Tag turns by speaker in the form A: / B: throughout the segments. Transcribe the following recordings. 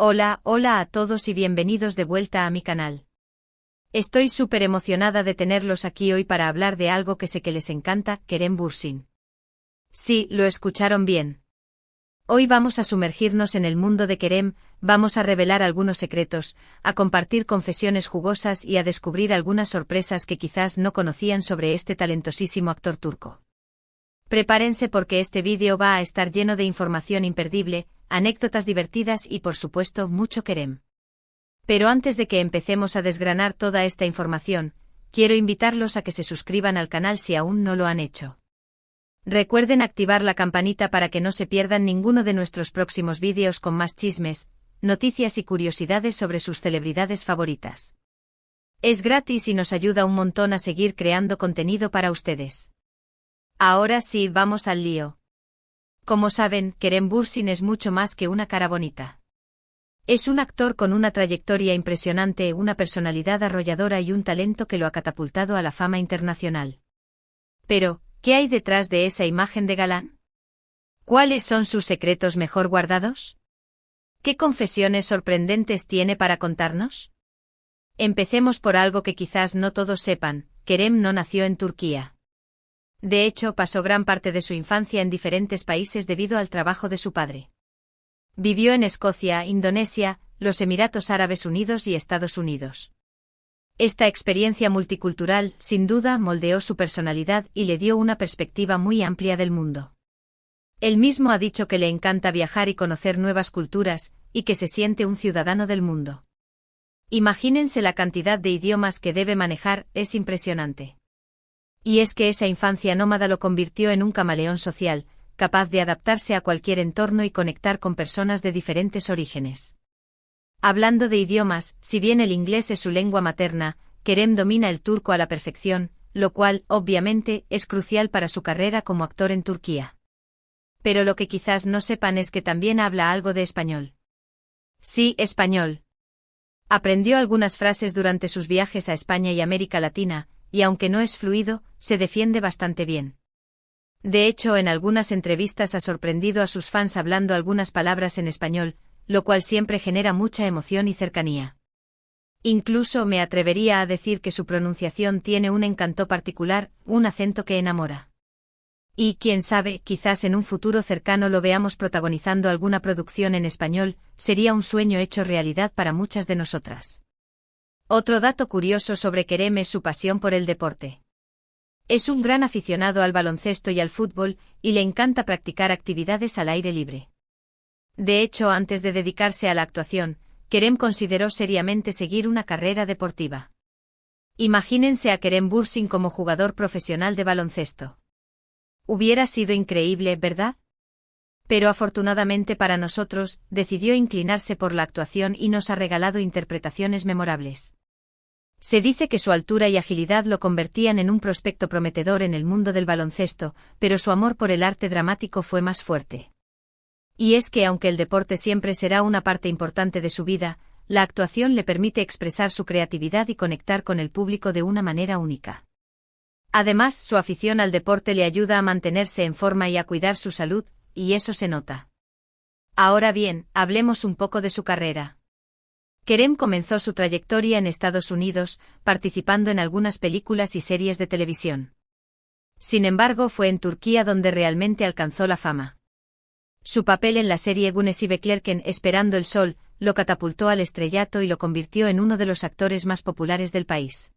A: Hola a todos y bienvenidos de vuelta a mi canal. Estoy súper emocionada de tenerlos aquí hoy para hablar de algo que sé que les encanta, Kerem Bürsin. Sí, lo escucharon bien. Hoy vamos a sumergirnos en el mundo de Kerem, vamos a revelar algunos secretos, a compartir confesiones jugosas y a descubrir algunas sorpresas que quizás no conocían sobre este talentosísimo actor turco. Prepárense porque este vídeo va a estar lleno de información imperdible, anécdotas divertidas y por supuesto mucho Kerem. Pero antes de que empecemos a desgranar toda esta información, quiero invitarlos a que se suscriban al canal si aún no lo han hecho. Recuerden activar la campanita para que no se pierdan ninguno de nuestros próximos vídeos con más chismes, noticias y curiosidades sobre sus celebridades favoritas. Es gratis y nos ayuda un montón a seguir creando contenido para ustedes. Ahora sí, vamos al lío. Como saben, Kerem Bürsin es mucho más que una cara bonita. Es un actor con una trayectoria impresionante, una personalidad arrolladora y un talento que lo ha catapultado a la fama internacional. Pero, ¿qué hay detrás de esa imagen de galán? ¿Cuáles son sus secretos mejor guardados? ¿Qué confesiones sorprendentes tiene para contarnos? Empecemos por algo que quizás no todos sepan, Kerem no nació en Turquía. De hecho, pasó gran parte de su infancia en diferentes países debido al trabajo de su padre. Vivió en Escocia, Indonesia, los Emiratos Árabes Unidos y Estados Unidos. Esta experiencia multicultural, sin duda, moldeó su personalidad y le dio una perspectiva muy amplia del mundo. Él mismo ha dicho que le encanta viajar y conocer nuevas culturas, y que se siente un ciudadano del mundo. Imagínense la cantidad de idiomas que debe manejar, es impresionante. Y es que esa infancia nómada lo convirtió en un camaleón social, capaz de adaptarse a cualquier entorno y conectar con personas de diferentes orígenes. Hablando de idiomas, si bien el inglés es su lengua materna, Kerem domina el turco a la perfección, lo cual, obviamente, es crucial para su carrera como actor en Turquía. Pero lo que quizás no sepan es que también habla algo de español. Sí, español. Aprendió algunas frases durante sus viajes a España y América Latina, y aunque no es fluido, se defiende bastante bien. De hecho, en algunas entrevistas ha sorprendido a sus fans hablando algunas palabras en español, lo cual siempre genera mucha emoción y cercanía. Incluso me atrevería a decir que su pronunciación tiene un encanto particular, un acento que enamora. Y quién sabe, quizás en un futuro cercano lo veamos protagonizando alguna producción en español, sería un sueño hecho realidad para muchas de nosotras. Otro dato curioso sobre Kerem es su pasión por el deporte. Es un gran aficionado al baloncesto y al fútbol, y le encanta practicar actividades al aire libre. De hecho, antes de dedicarse a la actuación, Kerem consideró seriamente seguir una carrera deportiva. Imagínense a Kerem Bürsin como jugador profesional de baloncesto. Hubiera sido increíble, ¿verdad? Pero afortunadamente para nosotros, decidió inclinarse por la actuación y nos ha regalado interpretaciones memorables. Se dice que su altura y agilidad lo convertían en un prospecto prometedor en el mundo del baloncesto, pero su amor por el arte dramático fue más fuerte. Y es que aunque el deporte siempre será una parte importante de su vida, la actuación le permite expresar su creatividad y conectar con el público de una manera única. Además, su afición al deporte le ayuda a mantenerse en forma y a cuidar su salud, y eso se nota. Ahora bien, hablemos un poco de su carrera. Kerem comenzó su trayectoria en Estados Unidos, participando en algunas películas y series de televisión. Sin embargo, fue en Turquía donde realmente alcanzó la fama. Su papel en la serie Güneşi Beklerken Esperando el Sol, lo catapultó al estrellato y lo convirtió en uno de los actores más populares del país.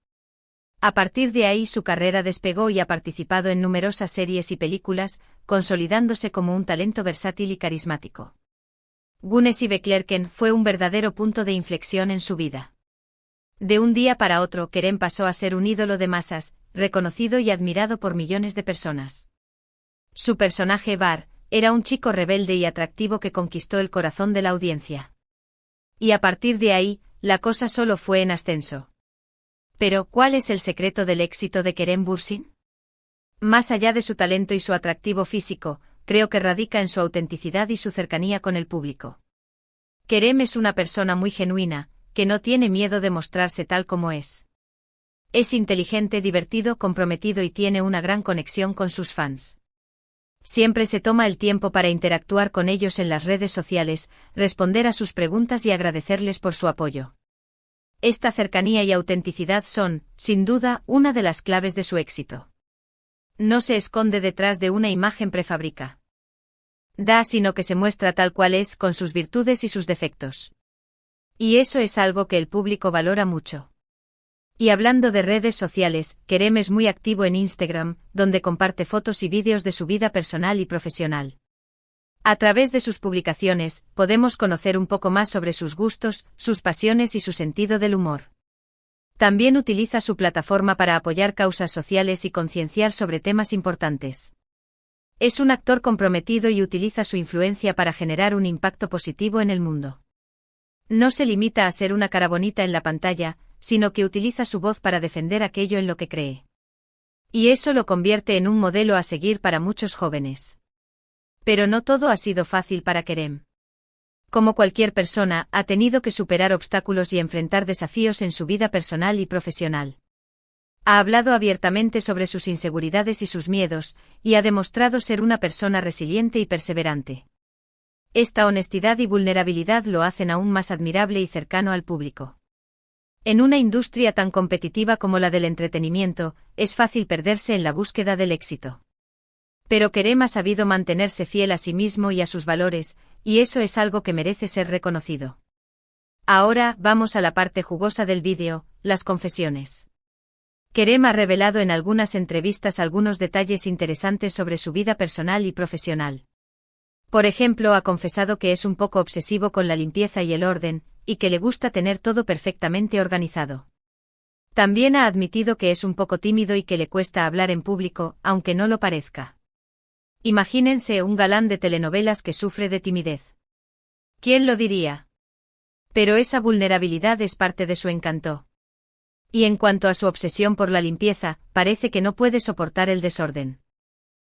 A: A partir de ahí su carrera despegó y ha participado en numerosas series y películas, consolidándose como un talento versátil y carismático. Güneşi Beklerken fue un verdadero punto de inflexión en su vida. De un día para otro, Kerem pasó a ser un ídolo de masas, reconocido y admirado por millones de personas. Su personaje Bar era un chico rebelde y atractivo que conquistó el corazón de la audiencia. Y a partir de ahí, la cosa solo fue en ascenso. Pero, ¿cuál es el secreto del éxito de Kerem Bürsin? Más allá de su talento y su atractivo físico, creo que radica en su autenticidad y su cercanía con el público. Kerem es una persona muy genuina, que no tiene miedo de mostrarse tal como es. Es inteligente, divertido, comprometido y tiene una gran conexión con sus fans. Siempre se toma el tiempo para interactuar con ellos en las redes sociales, responder a sus preguntas y agradecerles por su apoyo. Esta cercanía y autenticidad son, sin duda, una de las claves de su éxito. No se esconde detrás de una imagen prefabricada. Sino que se muestra tal cual es, con sus virtudes y sus defectos. Y eso es algo que el público valora mucho. Y hablando de redes sociales, Kerem es muy activo en Instagram, donde comparte fotos y vídeos de su vida personal y profesional. A través de sus publicaciones, podemos conocer un poco más sobre sus gustos, sus pasiones y su sentido del humor. También utiliza su plataforma para apoyar causas sociales y concienciar sobre temas importantes. Es un actor comprometido y utiliza su influencia para generar un impacto positivo en el mundo. No se limita a ser una cara bonita en la pantalla, sino que utiliza su voz para defender aquello en lo que cree. Y eso lo convierte en un modelo a seguir para muchos jóvenes. Pero no todo ha sido fácil para Kerem. Como cualquier persona, ha tenido que superar obstáculos y enfrentar desafíos en su vida personal y profesional. Ha hablado abiertamente sobre sus inseguridades y sus miedos, y ha demostrado ser una persona resiliente y perseverante. Esta honestidad y vulnerabilidad lo hacen aún más admirable y cercano al público. En una industria tan competitiva como la del entretenimiento, es fácil perderse en la búsqueda del éxito. Pero Kerem ha sabido mantenerse fiel a sí mismo y a sus valores, y eso es algo que merece ser reconocido. Ahora, vamos a la parte jugosa del vídeo, las confesiones. Kerem ha revelado en algunas entrevistas algunos detalles interesantes sobre su vida personal y profesional. Por ejemplo, ha confesado que es un poco obsesivo con la limpieza y el orden, y que le gusta tener todo perfectamente organizado. También ha admitido que es un poco tímido y que le cuesta hablar en público, aunque no lo parezca. Imagínense un galán de telenovelas que sufre de timidez. ¿Quién lo diría? Pero esa vulnerabilidad es parte de su encanto. Y en cuanto a su obsesión por la limpieza, parece que no puede soportar el desorden.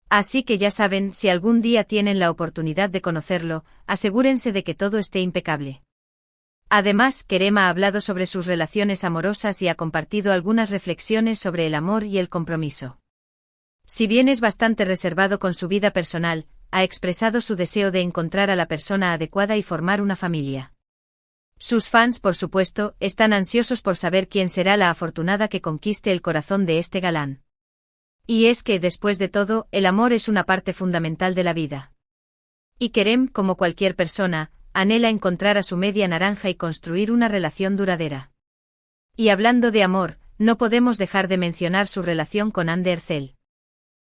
A: Así que ya saben, si algún día tienen la oportunidad de conocerlo, asegúrense de que todo esté impecable. Además, Kerem ha hablado sobre sus relaciones amorosas y ha compartido algunas reflexiones sobre el amor y el compromiso. Si bien es bastante reservado con su vida personal, ha expresado su deseo de encontrar a la persona adecuada y formar una familia. Sus fans, por supuesto, están ansiosos por saber quién será la afortunada que conquiste el corazón de este galán. Y es que, después de todo, el amor es una parte fundamental de la vida. Y Kerem, como cualquier persona, anhela encontrar a su media naranja y construir una relación duradera. Y hablando de amor, no podemos dejar de mencionar su relación con Hande Erçel.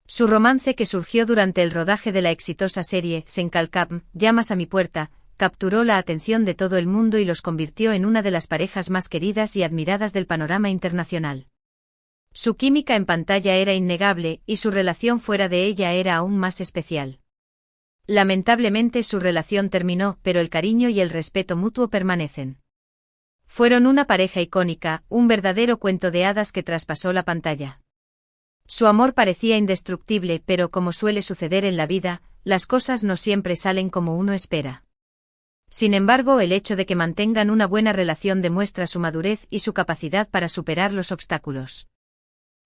A: Su romance, que surgió durante el rodaje de la exitosa serie Senkalkam, Llamas a mi puerta, capturó la atención de todo el mundo y los convirtió en una de las parejas más queridas y admiradas del panorama internacional. Su química en pantalla era innegable, y su relación fuera de ella era aún más especial. Lamentablemente su relación terminó, pero el cariño y el respeto mutuo permanecen. Fueron una pareja icónica, un verdadero cuento de hadas que traspasó la pantalla. Su amor parecía indestructible, pero como suele suceder en la vida, las cosas no siempre salen como uno espera. Sin embargo, el hecho de que mantengan una buena relación demuestra su madurez y su capacidad para superar los obstáculos.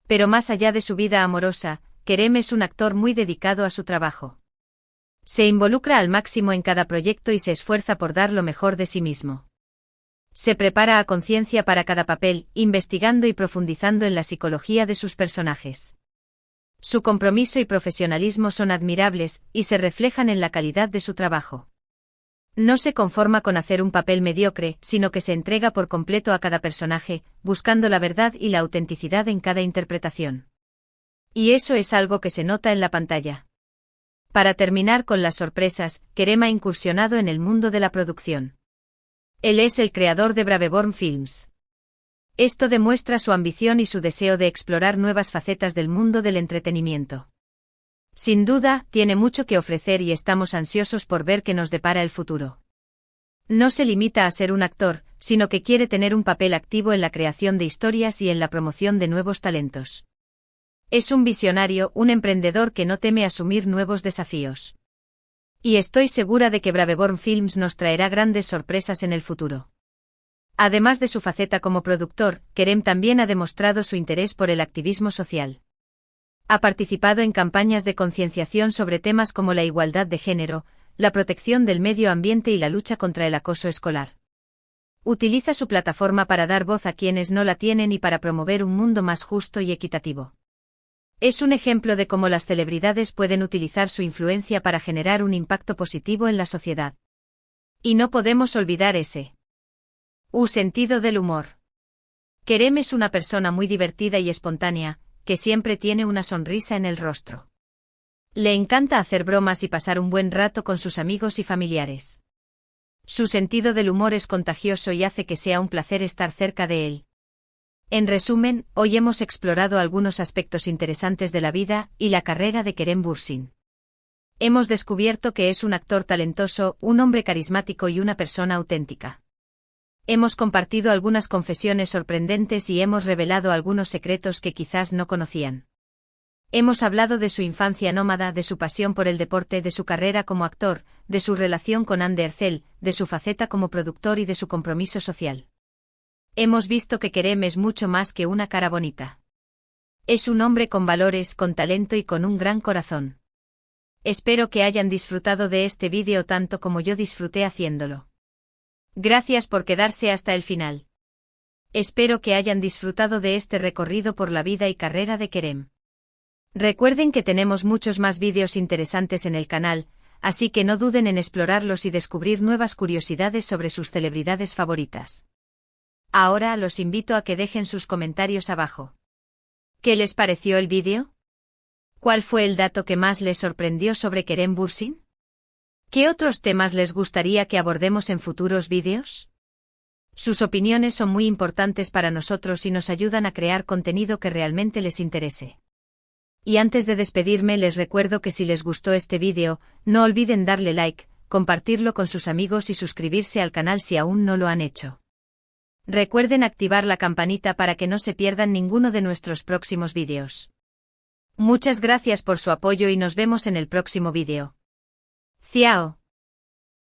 A: Pero más allá de su vida amorosa, Kerem es un actor muy dedicado a su trabajo. Se involucra al máximo en cada proyecto y se esfuerza por dar lo mejor de sí mismo. Se prepara a conciencia para cada papel, investigando y profundizando en la psicología de sus personajes. Su compromiso y profesionalismo son admirables, y se reflejan en la calidad de su trabajo. No se conforma con hacer un papel mediocre, sino que se entrega por completo a cada personaje, buscando la verdad y la autenticidad en cada interpretación. Y eso es algo que se nota en la pantalla. Para terminar con las sorpresas, Kerem ha incursionado en el mundo de la producción. Él es el creador de Braveborn Films. Esto demuestra su ambición y su deseo de explorar nuevas facetas del mundo del entretenimiento. Sin duda, tiene mucho que ofrecer y estamos ansiosos por ver qué nos depara el futuro. No se limita a ser un actor, sino que quiere tener un papel activo en la creación de historias y en la promoción de nuevos talentos. Es un visionario, un emprendedor que no teme asumir nuevos desafíos. Y estoy segura de que Braveborn Films nos traerá grandes sorpresas en el futuro. Además de su faceta como productor, Kerem también ha demostrado su interés por el activismo social. Ha participado en campañas de concienciación sobre temas como la igualdad de género, la protección del medio ambiente y la lucha contra el acoso escolar. Utiliza su plataforma para dar voz a quienes no la tienen y para promover un mundo más justo y equitativo. Es un ejemplo de cómo las celebridades pueden utilizar su influencia para generar un impacto positivo en la sociedad. Y no podemos olvidar ese sentido del humor. Kerem es una persona muy divertida y espontánea, que siempre tiene una sonrisa en el rostro. Le encanta hacer bromas y pasar un buen rato con sus amigos y familiares. Su sentido del humor es contagioso y hace que sea un placer estar cerca de él. En resumen, hoy hemos explorado algunos aspectos interesantes de la vida y la carrera de Kerem Bürsin. Hemos descubierto que es un actor talentoso, un hombre carismático y una persona auténtica. Hemos compartido algunas confesiones sorprendentes y hemos revelado algunos secretos que quizás no conocían. Hemos hablado de su infancia nómada, de su pasión por el deporte, de su carrera como actor, de su relación con Anne Ercel, de su faceta como productor y de su compromiso social. Hemos visto que Kerem es mucho más que una cara bonita. Es un hombre con valores, con talento y con un gran corazón. Espero que hayan disfrutado de este vídeo tanto como yo disfruté haciéndolo. Gracias por quedarse hasta el final. Espero que hayan disfrutado de este recorrido por la vida y carrera de Kerem. Recuerden que tenemos muchos más vídeos interesantes en el canal, así que no duden en explorarlos y descubrir nuevas curiosidades sobre sus celebridades favoritas. Ahora los invito a que dejen sus comentarios abajo. ¿Qué les pareció el vídeo? ¿Cuál fue el dato que más les sorprendió sobre Kerem Bürsin? ¿Qué otros temas les gustaría que abordemos en futuros vídeos? Sus opiniones son muy importantes para nosotros y nos ayudan a crear contenido que realmente les interese. Y antes de despedirme les recuerdo que si les gustó este vídeo, no olviden darle like, compartirlo con sus amigos y suscribirse al canal si aún no lo han hecho. Recuerden activar la campanita para que no se pierdan ninguno de nuestros próximos vídeos. Muchas gracias por su apoyo y nos vemos en el próximo vídeo. Ciao.